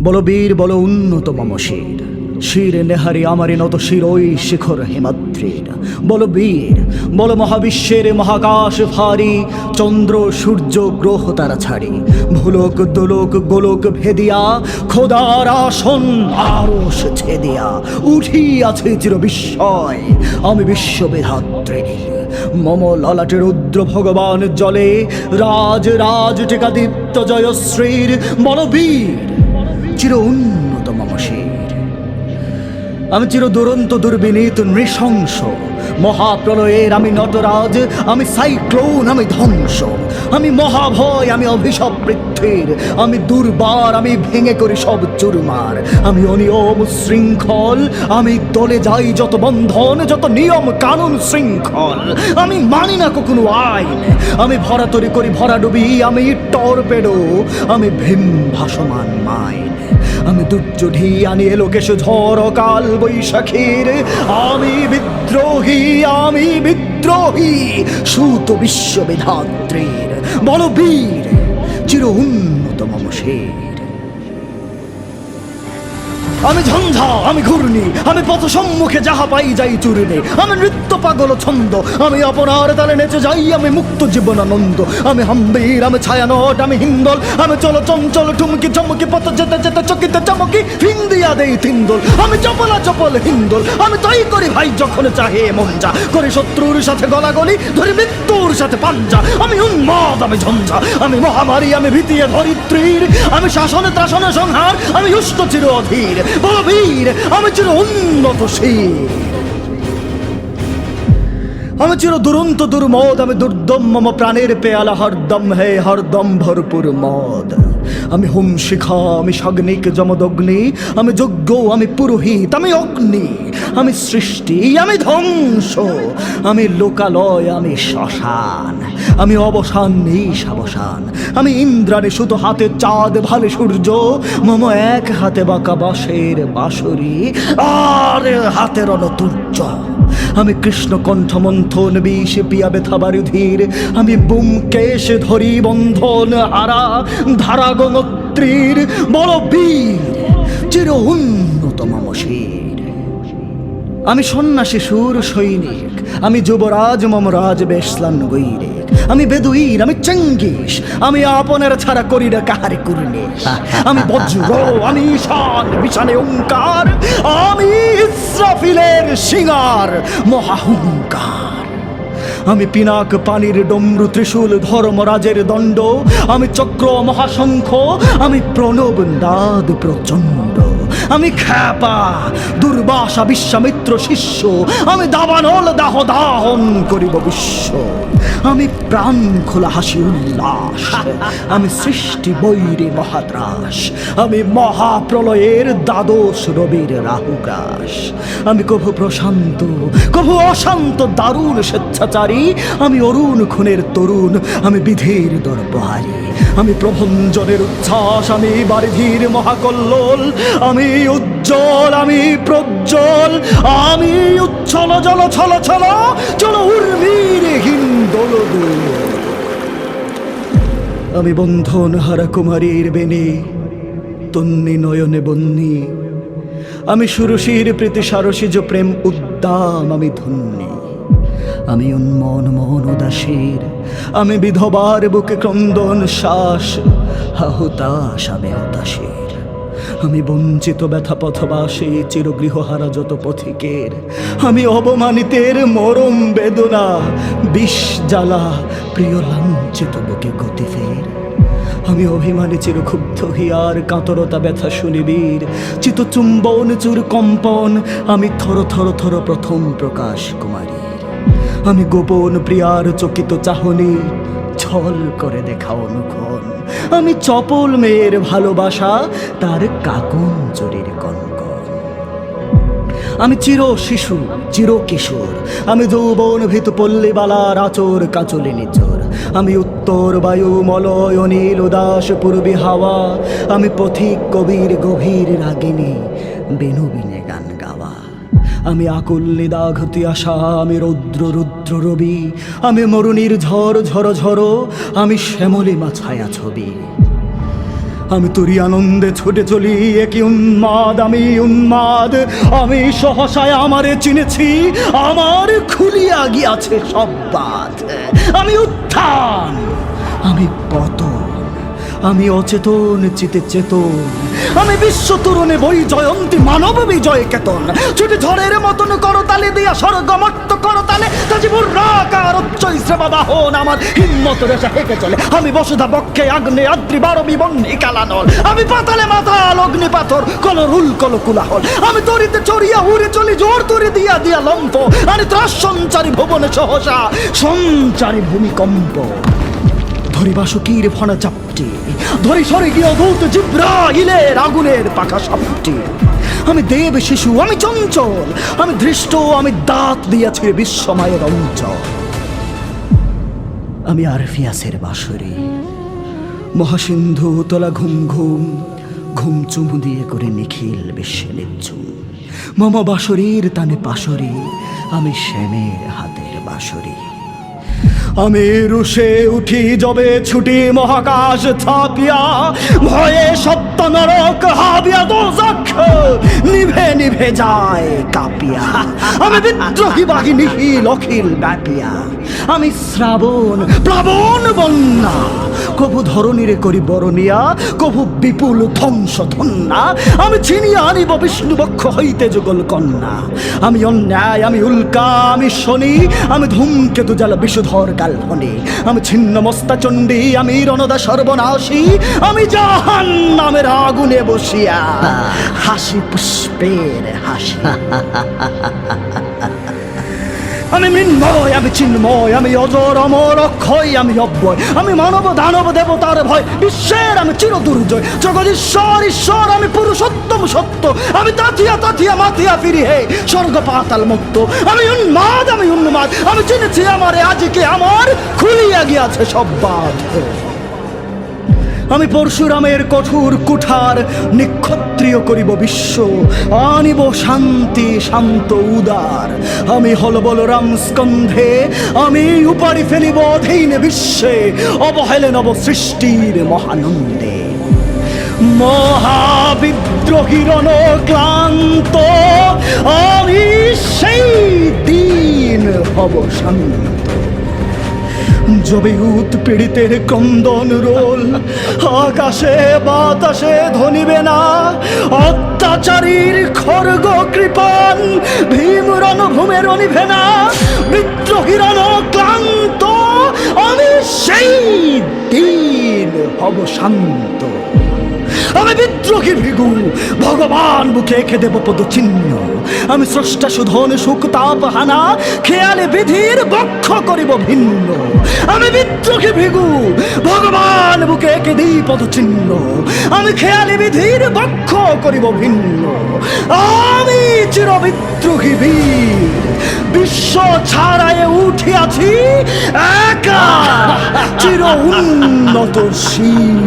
বলো বীর বলো উন্নত মম শির, শির নেহারি আমারি নত শির ওই শিখর হিমাদ্রির। বলো বীর বলো মহাবিশ্বের মহাকাশ ভারী, চন্দ্র সূর্য গ্রহ তারা ছাড়ি, ভুলোক দোলক গোলক ভেদিয়া খোদার আসন আরশ ছেদিয়া উঠিয়াছে চির বিস্ময় আমি বিশ্ববিধাত্রী। মম ললাটে রুদ্র ভগবান জলে রাজ রাজ টিকাদীপ্ত জয়শ্রীর। বলো বীর চির উন্নত মম শির, আমি চির দুরন্ত দুর্বিনীত নৃশংস মহাপ্রলয়ের আমি নটরাজ, আমি সাইক্লোন, আমি ধ্বংস, আমি মহাভয়, আমি অভিশাপ পৃথ্বীর, আমি দুর্বার, আমি ভেঙে করি সব চুরমার, আমি অনিয়ম শৃঙ্খল, আমি দলে যাই যত বন্ধন যত নিয়ম কানুন শৃঙ্খল, আমি মানি না কখনো আইন, আমি ভরাতরি করি ভরাডুবি, আমি টর্পেডো, আমি ভীম ভাসমান মাইন, আমি দুর্যোধী আনি লোকেশ ঝড় কাল বৈশাখীর, আমি বিদ্রোহী, আমি বিদ্রোহী সুত বিশ্ববিধাত্রীর। বলো বীর চির উন্নত মম শির, আমি ঝঞ্ঝা, আমি ঘূর্ণি, আমি পথ সম্মুখে যাহা পাই যাই চূর্ণে, আমি নৃত্য পাগল ছন্দ, আমি আপনার তালে নেচে যাই, আমি মুক্ত জীবনানন্দ, আমি হাম্বীর, আমি ছায়ানট, আমি হিন্দল, আমি চলো চঞ্চল ঠুমকি চমকি পথ যেতে যেতে চকিতে চমকি ফিং দিয়া দেই তিন্দল, আমি চপলা চপল হিন্দল, আমি তাই করি ভাই যখন চাহে মন যা, করি শত্রুর সাথে গলাগলি, ধরি মৃত্যুর সাথে পাঞ্জা, আমি উন্মাদ, আমি ঝঞ্ঝা, আমি মহামারী, আমি ভীতিয়ে ধরিত্রীর, আমি শাসনে ত্রাসনে সংহার, আমি উষ্ট চির অধীর। বলো বীর আমি চির উন্নত শির, আমি চির দুরন্ত দুর্মদ, আমি দুর্দম মম প্রাণের পেয়ালা হরদম হে হরদম ভরপুর মদ, আমি হোম শিখা, আমি সাগ্নিক যমদগ্নি, আমি যজ্ঞ, আমি পুরোহিত, আমি অগ্নি, আমি সৃষ্টি, আমি ধ্বংস, আমি লোকালয়, আমি শ্মশান, আমি অবসান নিশাবসান, আমি ইন্দ্রাণী সুতো হাতে চাঁদ ভালে সূর্য, মম এক হাতে বাঁকা বাঁশের বাঁশরি আর হাতে রণতুর্য, আমি কৃষ্ণ কণ্ঠ মন্থন বিষ পিয়া ব্যথা বারুধীর, আমি বুমকেশ ধরি বন্ধন হারা ধারা গঙ্গোত্রীর। বলো বীর চির উন্নত মম শির, আমি সন্ন্যাসী সুর সৈনিক, আমি যুবরাজ মম রাজ বেশলান গৈরিক, আমি বেদুইন, আমি চেঙ্গিস, আমি আপনার ছাড়া করি না কাহারে করুনে, আমি বজ্র, আমি ঈশান বিশানে ওঙ্কার, আমি ইসরাফিলের সিঙ্গার মহাহুঙ্কার, আমি পিনাক পানির ডমরু ত্রিশূল ধর্মরাজের দণ্ড, আমি চক্র মহাশঙ্খ, আমি প্রণব নাদ প্রচণ্ড, আমি খ্যাপা দুর্বাসা বিশ্বামিত্র শিষ্য, আমি দাবানল দাহ দাহন করিব বিশ্ব, আমি প্রাণ খোলা হাসি উল্লাস, আমি সৃষ্টি বৈরী মহাত্রাস, আমি মহাপ্রলয়ের দ্বাদশ রবির রাহুগ্রাস, আমি কভু প্রশান্ত কভু অশান্ত দারুণ স্বেচ্ছাচারী, আমি অরুণ খুনের তরুণ, আমি বিধির দর্পহারী, আমি প্রভঞ্জনের উচ্ছ্বাস, আমি বারিধির মহাকল্লোল, আমি উজ্জ্বল, আমি প্রজ্জ্বল, আমি উচ্ছল জল ছল ছল চল উর্মির হিন্দোল, আমি বন্ধন হারা কুমারীর বেনে তন্নি নয়নে বন্যী, আমি সুরসীর প্রীতি সারসীজ প্রেম উদ্দাম, আমি ধন্যী, আমি উন্মন মন উদাসীর, আমি বিধবার বুকে ক্রন্দন শ্বাস হাহুতাস, আমি হতাশীর, আমি বঞ্চিত ব্যথা পথবাসী চিরগৃহহারা যত পথিকের, আমি অবমানিতের মরম বেদনা বিষ জ্বালা প্রিয় লাঞ্ছিত বুকে গতি ফের, আমি অভিমানী চিরক্ষুব্ধ হিয়ার কাতরতা ব্যথা শুনিবীর, চিতচুম্বন চুর কম্পন, আমি থর থর থর প্রথম প্রকাশ কুমারীর, আমি গোপন প্রিয়ার চকিত চাহনি ছল করে দেখা অনুক্ষণ, আমি চপল মেয়ের ভালোবাসা তার কাকন চুরির কনকন, আমি চির শিশু চির কিশোর, আমি যৌবন ভীত পল্লীবালার আচর কাচলে নিচর, আমি উত্তর বায়ু মলয় নীল উদাস পূর্বী হাওয়া, আমি পথিক কবির গভীর রাগিনী বেনুবিনে গান গাওয়া, আমি আকুল নিদাঘতি আশা, আমি রৌদ্র রুদ্র রবি, আমি মরুণীর ঝড় ঝড় ঝড়, আমি শ্যামলিমা ছায়া ছবি, আমি তোরই আনন্দে ছুটে চলি, একই উন্মাদ, আমি উন্মাদ। আমি সহসায় আমারে চিনেছি, আমার খুলিয়া গিয়াছে সব বাঁধ। আমি উত্থান, আমি পতন, আমি অচেতন চিতে চেতন। আমি বিশ্ব তরুণে বই জয়ন্তী, মানব বিজয় কেতন। ছুটি ঝড়ের মতন করতালে দিয়া স্বর্গমট্ট করতালে তাজিবুর রাকার উচ্চই শ্রেবা বাহন আমার হিম্মত রেশা হেঁকে চলে। আমি বসুধা বক্ষে আগ্নে আদ্রি বারবি বন্যি কালানল। আমি পাতালে মাতাল অগ্নি পাথর কলরুল কলকুলাহল। আমি তরিতে চড়িয়া উড়ে চলি জোর তরি দিয়া দিয়া লম্ফ। আমি ত্রাস সঞ্চারী ভুবনে সহসা সঞ্চারী ভূমিকম্প। ধরি বাসুকীর ফনা চাপটি, ধরি স্বর্গীয় দূত জিব্রাইলের আগুনের পাখা সাপটি। আমি দেব শিশু, আমি চঞ্চল, আমি ধৃষ্ট, আমি দাঁত দিয়াছি বিশ্বময়ের অঞ্চল। আমি আরফিয়াসের বাঁশরি, মহাসিন্ধু তোলা ঘুম ঘুম, ঘুম চুমু দিয়ে করে নিখিল বিশ্বে নিঝুম। মম বাঁশরীর তানে পাশরি, আমি শ্যামের হাতের বাঁশরি। আমি রুষে উঠি যবে ছুটি মহাকাশ ছাপিয়া, ভয়ে সপ্ত নরক হাবিয়া দোজখ নিভে নিভে যায় কাঁপিয়া। আমি বিদ্রোহী বাঘি নিখিল অখিল ব্যাপিয়া। আমি শ্রাবণ প্লাবন বন্যা, কভু ধরণীরে করি বরণিয়া, কভু বিপুল ধ্বংস ধন্যা। আমি ছিনিয়া আনিব বিষ্ণু বক্ষ হইতে যুগল কন্যা। আমি অন্যায়, আমি উল্কা, আমি শনি, আমি ধূমকেতু জ্বালা বিষধর কাল্পনে। আমি ছিন্ন মস্তা চণ্ডী, আমি রণদা সর্বনাশী। আমি জাহান নামের আগুনে বসিয়া হাসি পুষ্পের হাসি। আমি মৃন্ময়, আমি চিন্ময়, আমি অজর অমর অক্ষয়, আমি অব্যয়। আমি মানব দানব দেবতার ভয়, বিশ্বের আমি চির দুর্জয়। জগদীশ্বর ঈশ্বর, আমি পুরুষোত্তম সত্য। আমি তাথিয়া তাথিয়া মাথিয়া ফিরি হে স্বর্গ পাতাল মুক্ত। আমি উন্মাদ, আমি উন্মাদ, আমি চিনেছি আমারে আজকে আমার খুলিয়া গিয়াছে সব বাঁধ। আমি পরশুরামের কঠোর কুঠার নিক্ষত্রিয় করিব বিশ্ব, আনিব শান্তি শান্ত উদার। আমি হল বলরাম স্কন্ধে, আমি উপাড়ি ফেলিব অধীন বিশ্বে, অবহেলে নব সৃষ্টির মহানন্দে। মহাবিদ্রোহীর ক্লান্ত, আমি সেই দিন হব শান্ত। যবে উৎপীড়িতের ক্রন্দন রোল, আকাশে বাতাসে ধ্বনিবে না। অত্যাচারীর খর্গ কৃপান, ভীম রণভূমের অনিভে না। বিদ্রোহীর ক্লান্ত, আমি সেই দিন হব শান্ত। আমি বিদ্রোহী ভৃগু, ভগবান বুকে এঁকে দেব পদচিহ্ন। আমি স্রষ্টা সুধন সুখ তাপ হানা, খেয়ালে বিধির বক্ষ করিব ভিন্ন। আমি বিদ্রোহী ভৃগু, ভগবান বুকে এঁকে দিই পদচিহ্ন। আমি খেয়ালে বিধির বক্ষ করিব ভিন্ন। আমি চির বিদ্রোহী বীর, বিশ্ব ছাড়ায় উঠিয়াছি একা চির উন্নত শীল।